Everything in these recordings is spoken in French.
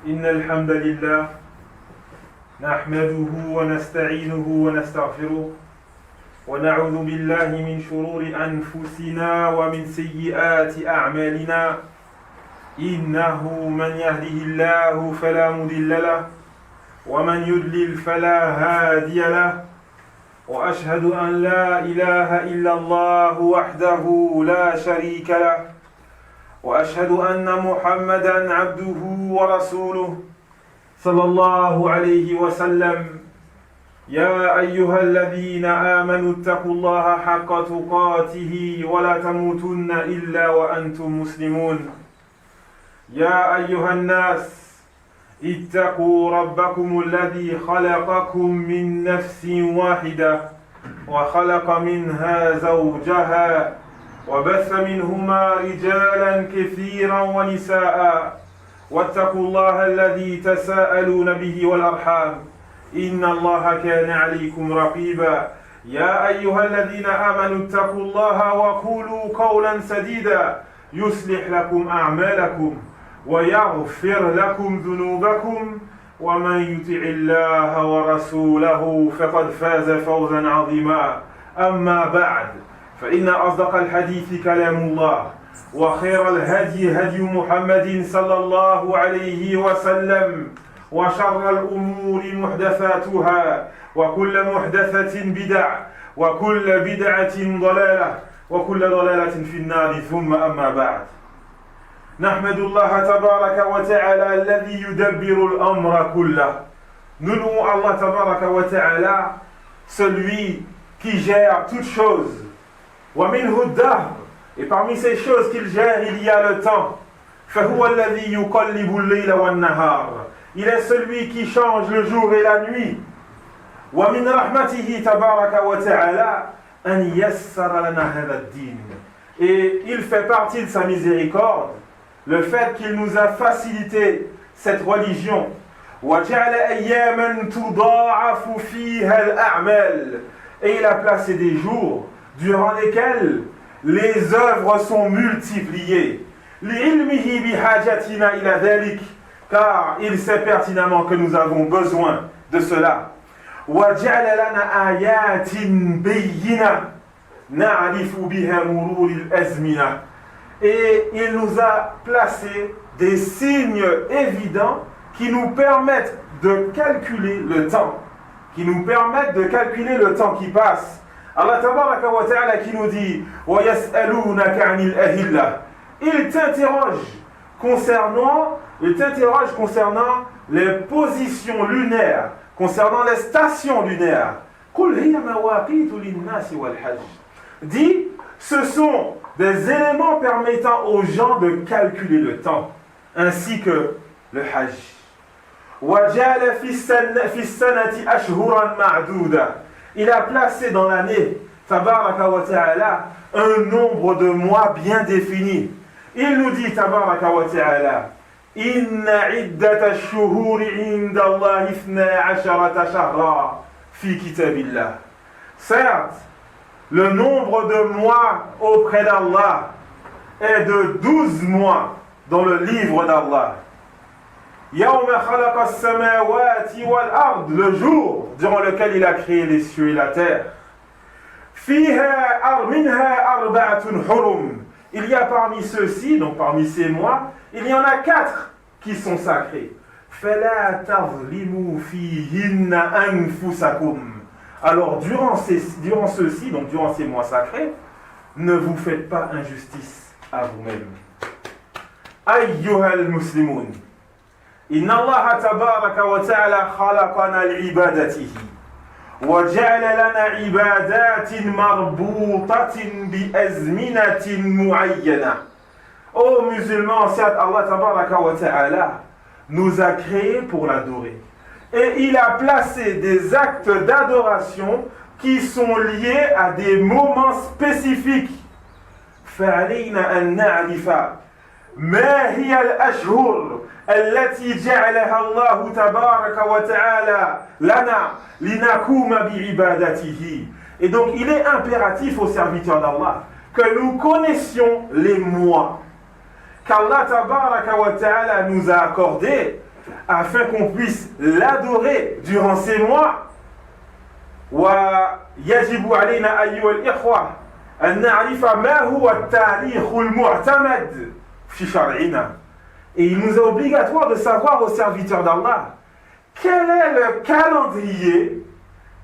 إن الحمد لله نحمده ونستعينه ونستغفره ونعوذ بالله من شرور أنفسنا ومن سيئات أعمالنا إنه من يهده الله فلا مضل له ومن يضلل فلا هادي له وأشهد أن لا إله إلا الله وحده لا شريك له وأشهد أن محمدًا عبده ورسوله صلى الله عليه وسلم يا أيها الذين آمنوا اتقوا الله حق تقاته ولا تموتن إلا وأنتم مسلمون يا أيها الناس اتقوا ربكم الذي خلقكم من نفس واحدة وخلق منها زوجها وبث منهما رجالا كثيرا ونساء واتقوا الله الذي تساءلون به والأرحام إن الله كان عليكم رقيبا يا أيها الذين آمنوا اتقوا الله وقولوا قولا سديدا يصلح لكم أعمالكم ويغفر لكم ذنوبكم ومن يطع الله ورسوله فقد فاز فوزا عظيما أما بعد فإن أصدق الحديث كلام الله وخير الهدي هدي محمد صلى الله عليه وسلم وشر الأمور محدثاتها وكل محدثة بدع وكل بدعة ضلالة وكل ضلالة في النار ثم أما بعد نحمد الله تبارك وتعالى الذي يدبر الأمر كله. Nous louons Allah tabaraka wa ta'ala, celui qui gère toutes choses. ومنه الدهر, et parmi ces choses qu'il gère il y a le temps. فهو الذي يقلب الليل والنهار, il est celui qui change le jour et la nuit. ومن رحمته تبارك وتعالى أن يسر لنا هذا الدين, et il fait partie de sa miséricorde le fait qu'il nous a facilité cette religion. وجعل أياما تضاعف فيها الأعمال, et il a placé des jours durant lesquels les œuvres sont multipliées. لعلمه بحاجتنا إلى ذلك, car il sait pertinemment que nous avons besoin de cela. وجعل لنا آيات بينة نعرف بها مرور الأزمنة, et il nous a placé des signes évidents qui nous permettent de calculer le temps, qui passe. Allah tabaraka wa ta'ala qui nous dit وَيَسْأَلُونَكَ عَنِ الْأَهِلَّةِ, il t'interroge concernant les positions lunaires, concernant les stations lunaires. قُلْ هِيَ مَوَاقِيتُ لِلنَّاسِ وَالْحَجِّ, dit, ce sont des éléments permettant aux gens de calculer le temps, ainsi que le hajj. وَجَعَلَ فِي السَّنَةِ أَشْهُرًا مَعْدُودًا, il a placé dans l'année, tabaraka wa ta'ala, un nombre de mois bien défini. Il nous dit, tabaraka wa ta'ala, Inna iddata ash-shuhuri inda Allah 12 shahra fi kitabillah. Certes, le nombre de mois auprès d'Allah est de 12 mois dans le livre d'Allah. Yawma khalaqa as-samawati wal-ard, le jour durant lequel il a créé les cieux et la terre. Fiha minha arba'atun hurum, il y a parmi ceux-ci, donc parmi ces mois, il y en a 4 qui sont sacrés. Fala tazlimu fihinna anfusakum, alors durant ceux-ci, donc durant ces mois sacrés, ne vous faites pas injustice à vous-même. Ayyuhal muslimun, inna Allah tabaraka wa ta'ala khalaqana li'ibadatihi wa ja'ala lana ibadatin marboutatin bi azminatin muayyana. Ô musulmans, certes Allah tabaraka wa ta'ala nous a créés pour l'adorer, et il a placé des actes d'adoration qui sont liés à des moments spécifiques. فعلينا أن نعرف ما هي الأشهر التي جعلها الله تبارك وتعالى لنا لنقوم بعبادته. Et donc il est impératif aux serviteurs d'Allah que nous connaissions les mois qu'Allah tabaraka wa ta'ala nous a accordés afin qu'on puisse l'adorer durant ces mois. ويجب علينا أيها الإخوة أن نعرف ما هو التاريخ المعتمد في شرعنا. Et il nous est obligatoire de savoir aux serviteurs d'Allah quel est le calendrier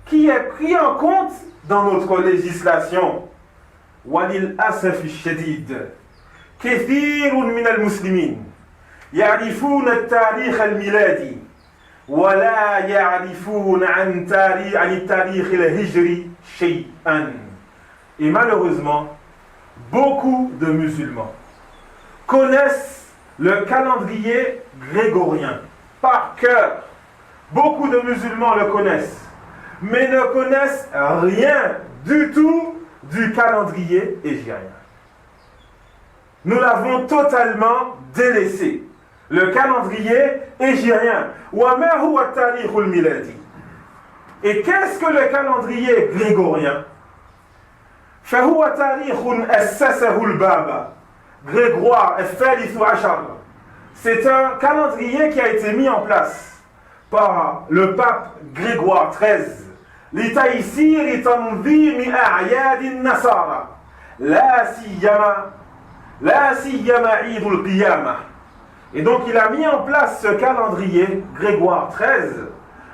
qui est pris en compte dans notre législation. وللأسف الشديد كثير من المسلمين يعرفون التاريخ الميلادي ولا يعرفون عن التاريخ الهجري شيئا. Et malheureusement, beaucoup de musulmans connaissent le calendrier grégorien par cœur. Beaucoup de musulmans le connaissent, mais ne connaissent rien du tout du calendrier hégirien. Nous l'avons totalement délaissé. Le calendrier hégirien. Et qu'est-ce que le calendrier grégorien? Grégoire c'est un calendrier qui a été mis en place par le pape Grégoire XIII لتيسير تنظيم أعياد النصارى لا سيما عيد القيامة. Et donc il a mis en place ce calendrier Grégoire XIII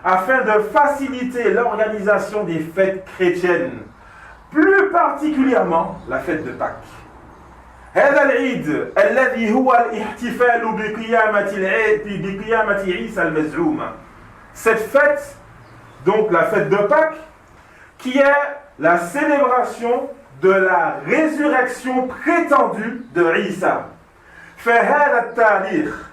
afin de faciliter l'organisation des fêtes chrétiennes, plus particulièrement la fête de Pâques. هذا العيد الذي هو الاحتفال بقيامة عيسى المزعومة. Cette fête, donc la fête de Pâques, qui est la célébration de la résurrection prétendue de Isa. فهذا التاريخ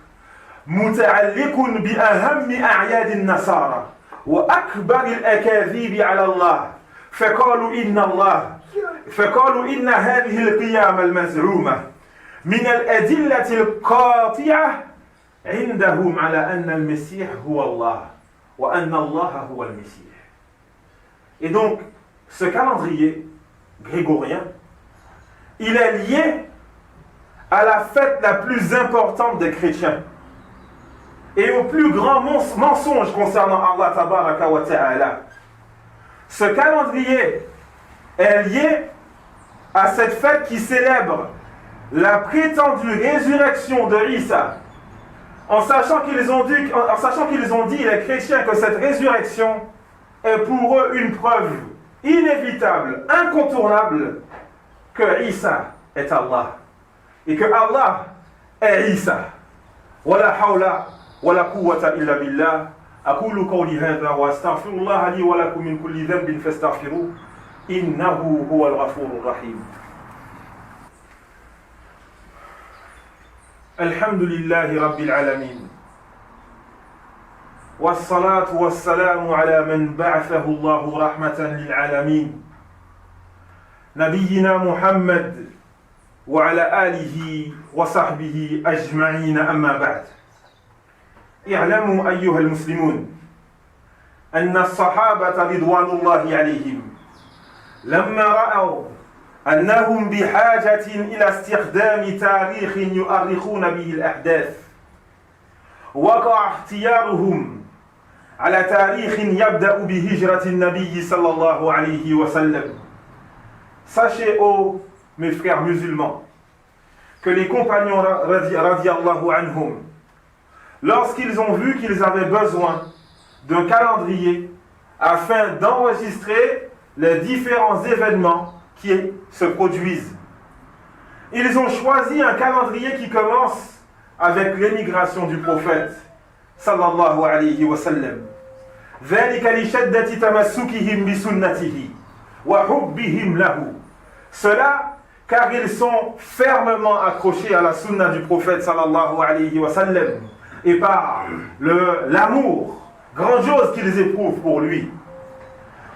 متعلق بأهم أعياد النصارى وأكبر الأكاذيب على الله فقالوا إن هذه القيامة المزعومة من الأدلة القاطعة عندهم على أن المسيح هو الله وأن الله هو المسيح. Et donc ce calendrier grégorien, il est lié à la fête la plus importante des chrétiens et au plus grand mensonge concernant Allah tabaraka wa ta'ala. Ce calendrier est lié à cette fête qui célèbre la prétendue résurrection de Isa, en sachant qu'ils ont dit, les chrétiens, que cette résurrection est pour eux une preuve inévitable, incontournable, que Isa est Allah et que Allah est Isa. Wala hawla wala quwwata illa billah. أقول قولي هذا وأستغفر الله لي ولكم من كل ذنب فاستغفروه إنه هو الغفور الرحيم. الحمد لله رب العالمين والصلاة والسلام على من بعثه الله رحمة للعالمين نبينا محمد وعلى آله وصحبه أجمعين. أما بعد، اعلموا أيها المسلمون أن الصحابة رضوان الله عليهم لما رأوا أنهم بحاجة إلى استخدام تاريخ يؤرخون به الأحداث وقع اختيارهم على تاريخ يبدأ بهجرة النبي صلى الله عليه وسلم. Sachez, ô mes frères musulmans, que les compagnons radiallahu anhum, lorsqu'ils ont vu qu'ils avaient besoin d'un calendrier afin d'enregistrer les différents événements qui se produisent, ils ont choisi un calendrier qui commence avec l'émigration du prophète sallallahu alayhi wa sallam. ذلك لشدة تمسكهم بسنته وحبهم له. Cela car ils sont fermement accrochés à la sunna du prophète sallallahu alayhi wa sallam et par l'amour grandiose qu'ils éprouvent pour lui.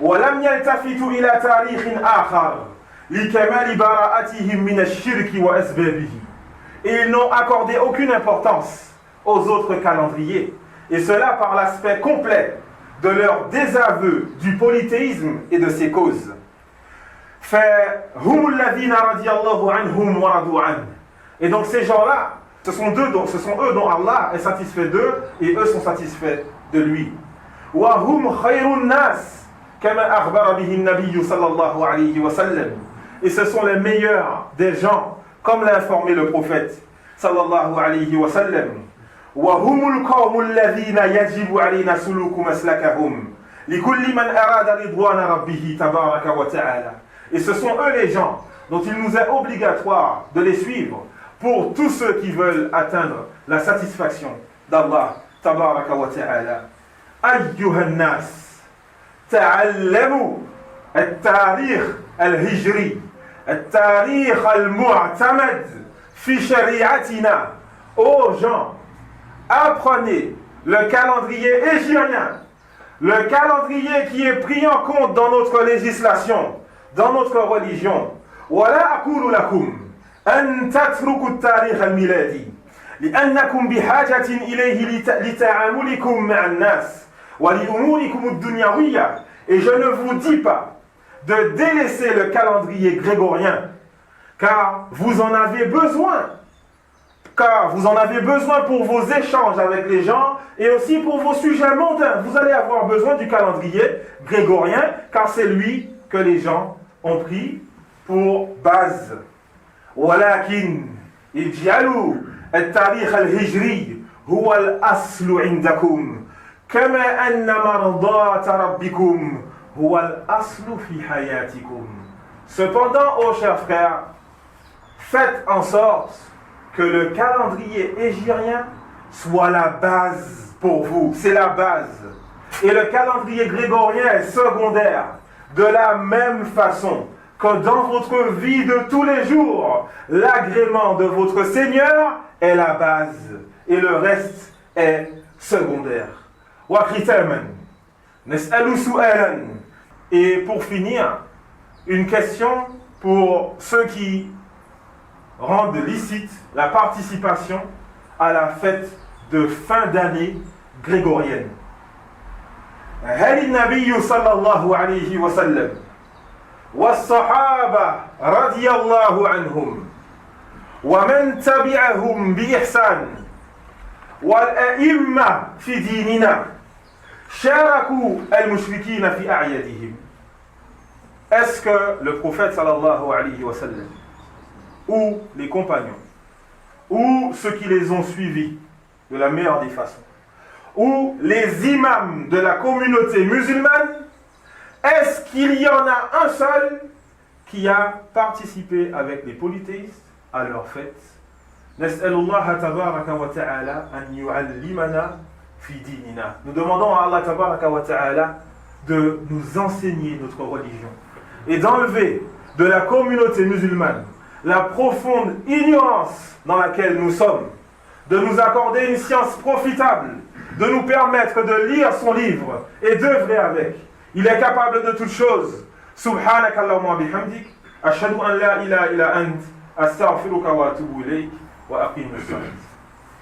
وَلَمْ يَلْتَفِتُوا إِلَى تَارِيخٍ آخَرٍ لِكَمَالِ بَرَاءَتِهِمْ مِنَ الشِّرْكِ وَأَسْبَابِهِ. Et ils n'ont accordé aucune importance aux autres calendriers, et cela par l'aspect complet de leur désaveu du polythéisme et de ses causes. فَهُمُ الَّذِينَ رَضِيَ اللَّهُ عَنْهُمْ وَرَضُوا عَنْهُ. Et donc ces gens-là Ce sont eux dont Allah est satisfait d'eux et eux sont satisfaits de lui. وَهُمْ خَيْرُ النَّاسِ كَمَا أَخْبَرَ بِهِ النَّبِيُّ صلى الله عليه وسلم. Et ce sont les meilleurs des gens, comme l'a informé le prophète sallallahu alayhi wa sallam. وَهُمُ الْقَوْمُ الَّذِينَ يَجِبُ عَلَيْنَا سُلُوكُ مَسْلَكَهُمْ لِكُلِّ مَنْ أَرَادَ رِضْوَانَ رَبِّهِ تَبَارَكَ وَتَعَالَى. Et ce sont eux les gens dont il nous est obligatoire de les suivre pour tous ceux qui veulent atteindre la satisfaction d'Allah tabaraka wa ta'ala. أيها الناس تعلموا التاريخ الهجري التاريخ المعتمد في شريعتنا. Ô gens, apprenez le calendrier hégirien, le calendrier qui est pris en compte dans notre législation, dans notre religion. ولا أقول لكم أن تتركوا التاريخ الميلادي لأنكم بحاجة إليه لتعاملكم مع الناس ولأموركم الدنيوية. Et je ne vous dis pas de délaisser le calendrier grégorien, car vous en avez besoin. Car vous en avez besoin pour vos échanges avec les gens et aussi pour vos sujets mondains. Vous allez avoir besoin du calendrier grégorien, car c'est lui que les gens ont pris pour base. ولكن اجعلوا التاريخ الهجري هو الأصل عندكم كما أن مرضاة ربكم هو الأصل في حياتكم. Cependant, ô chers frères, faites en sorte que le calendrier hégirien soit la base pour vous. C'est la base. Et le calendrier grégorien est secondaire. De la même façon que dans votre vie de tous les jours, l'agrément de votre Seigneur est la base et le reste est secondaire. Et pour finir, une question pour ceux qui rendent licite la participation à la fête de fin d'année grégorienne. هل النبي صلى الله عليه وسلم والصحابة رضي الله عنهم ومن تبعهم بإحسان والأئمة في ديننا شاركوا المشركين في أعيادهم. Est-ce que le prophète sallallahu alayhi wa sallam ou les compagnons ou ceux qui les ont suivis de la meilleure des façons ou les imams de la communauté musulmane, est-ce qu'il y en a un seul qui a participé avec les polythéistes à leur fête? Nas'alullah tabaraka wa ta'ala an yu'allimana fi dinina. Nous demandons à Allah tabaraka wa ta'ala de nous enseigner notre religion et d'enlever de la communauté musulmane la profonde ignorance dans laquelle nous sommes, de nous accorder une science profitable, de nous permettre de lire son livre et d'œuvrer avec. Il est capable de toutes choses. Subhanaka Allahumma bihamdik, ashhadu an la ilaha illa ant, astaghfiruka wa atubu ilayk, wa aqimus salat.